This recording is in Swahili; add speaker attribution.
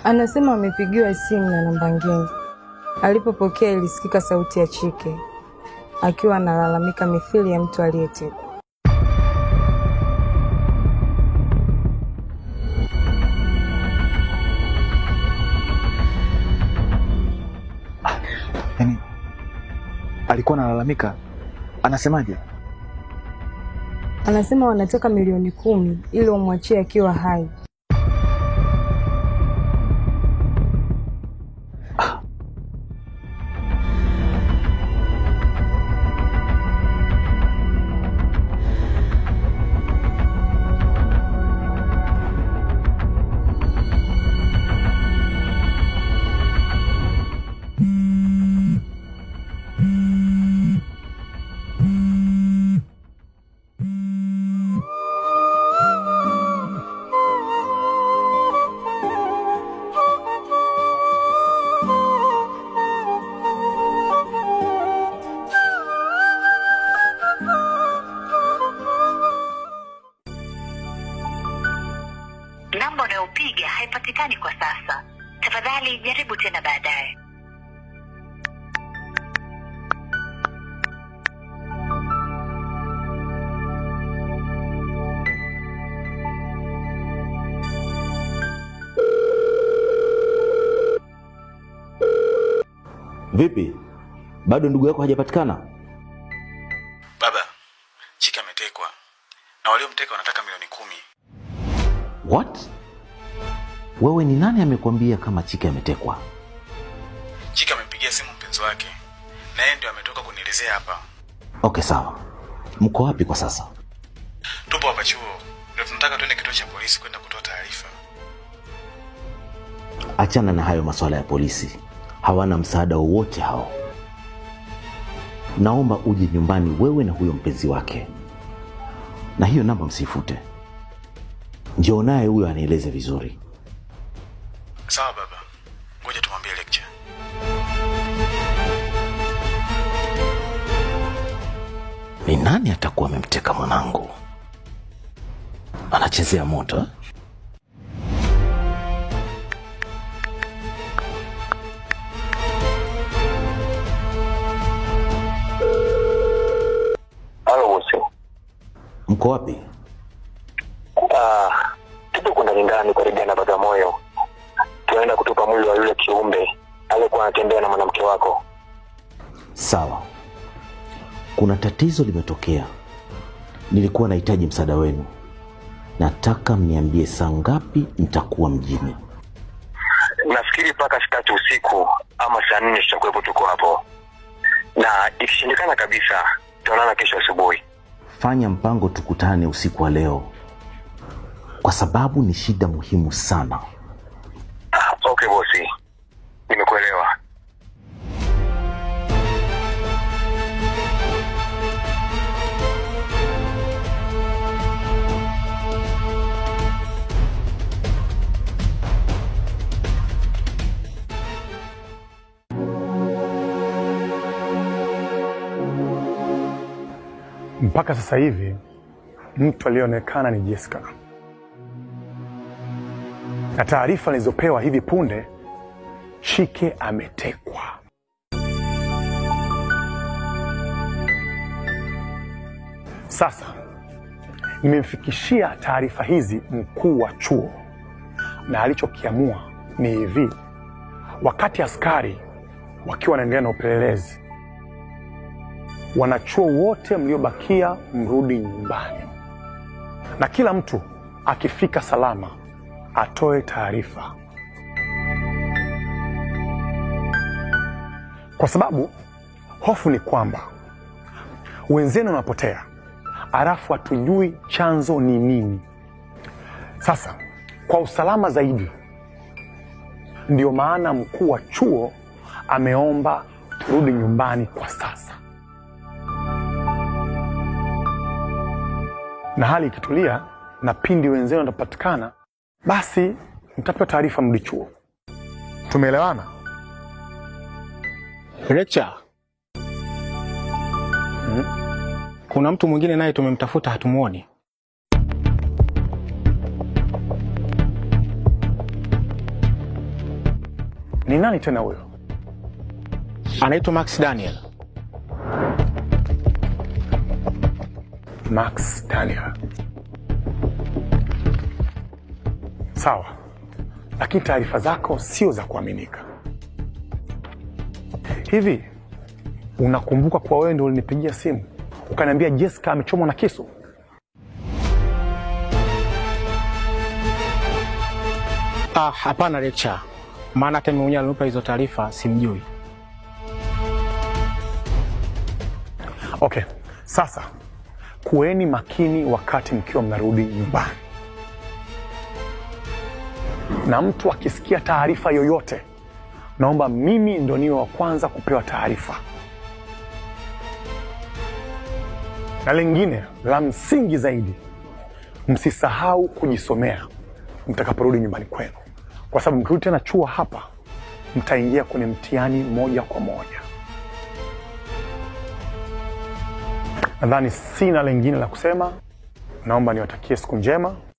Speaker 1: Anasema amepigiwa simu na namba ngeni. Alipopokea ilisikika sauti ya Chike akiwa analalamika mithili ya mtu aliyetekwa.
Speaker 2: Yaani alikuwa analalamika, anasemaje?
Speaker 1: Anasema wanataka milioni 10 ili wamwachie akiwa hai.
Speaker 3: Namba unayopiga haipatikani kwa sasa. Tafadhali jaribu tena baadaye.
Speaker 4: Vipi? Bado ndugu yako hajapatikana?
Speaker 2: Baba, Chike ametekwa. Na waliomteka wanataka milioni 10.
Speaker 4: What? Wewe ni nani amekwambia kama Chike ametekwa?
Speaker 2: Chike amempigia simu mpenzi wake. Na yeye ndio ametoka kunielezea hapa.
Speaker 4: Okay, sawa. Mko wapi kwa sasa?
Speaker 2: Tupo hapa chuo. Ndio tunataka tuende kituo cha polisi kwenda kutoa taarifa.
Speaker 4: Achana na hayo masuala ya polisi. Hawana msaada wowote hao. Naomba uje nyumbani wewe na huyo mpenzi wake. Na hiyo namba msifute. Njoo naye huyo anieleze vizuri.
Speaker 2: Sawa baba. Ngoja tumwambie lecture.
Speaker 4: Ni nani atakuwa amemteka mwanangu? Anachezea moto?
Speaker 5: Halo bosi.
Speaker 4: Mko wapi?
Speaker 5: Tupo kuna ndani karibia na Bagamoyo. Tunaenda kutupa mwili wa yule kiumbe aliyekuwa anatembea na mwanamke wako.
Speaker 4: Sawa. Kuna tatizo limetokea. Nilikuwa nahitaji msaada wenu. Nataka mniambie saa ngapi mtakuwa mjini.
Speaker 5: Nafikiri paka saa 3 usiku ama saa 4 tutakuwepo tuko hapo. Na ikishindikana kabisa, tutaonana kesho asubuhi.
Speaker 4: Fanya mpango tukutane usiku wa leo. Kwa sababu ni shida muhimu sana.
Speaker 5: Okay bosi. Nimekuelewa.
Speaker 6: Mpaka sasa hivi mtu alionekana ni Jessica. Na taarifa nilizopewa hivi punde, Chike ametekwa. Sasa nimemfikishia taarifa hizi mkuu wa chuo, na alichokiamua ni hivi: wakati askari wakiwa wanaendelea na upelelezi, wanachuo wote mliobakia mrudi nyumbani, na kila mtu akifika salama atoe taarifa, kwa sababu hofu ni kwamba wenzenu wanapotea alafu hatujui chanzo ni nini. Sasa kwa usalama zaidi, ndio maana mkuu wa chuo ameomba turudi nyumbani kwa sasa, na hali ikitulia na pindi wenzenu watapatikana, basi mtapewa taarifa mrudi chuo. Tumeelewana?
Speaker 7: Lecture. Kuna mtu mwingine naye tumemtafuta hatumuoni.
Speaker 6: Ni nani tena huyo?
Speaker 7: Anaitwa Max Daniel.
Speaker 6: Max Daniel. Sawa, lakini taarifa zako sio za kuaminika. Hivi unakumbuka kwa wewe ndio ulinipigia simu ukaniambia Jessica amechomwa na kisu?
Speaker 7: Hapana lecture. Maana hata mimi mwenyewe alinipa hizo taarifa simjui.
Speaker 6: Okay, sasa kuweni makini wakati mkiwa mnarudi nyumbani. Na mtu akisikia taarifa yoyote, naomba mimi ndo niwe wa kwanza kupewa taarifa. Na lingine la msingi zaidi, msisahau kujisomea mtakaporudi nyumbani kwenu, kwa sababu mkirudi tena chuo hapa mtaingia kwenye mtihani moja kwa moja. Nadhani sina lingine la kusema. Naomba niwatakie siku njema.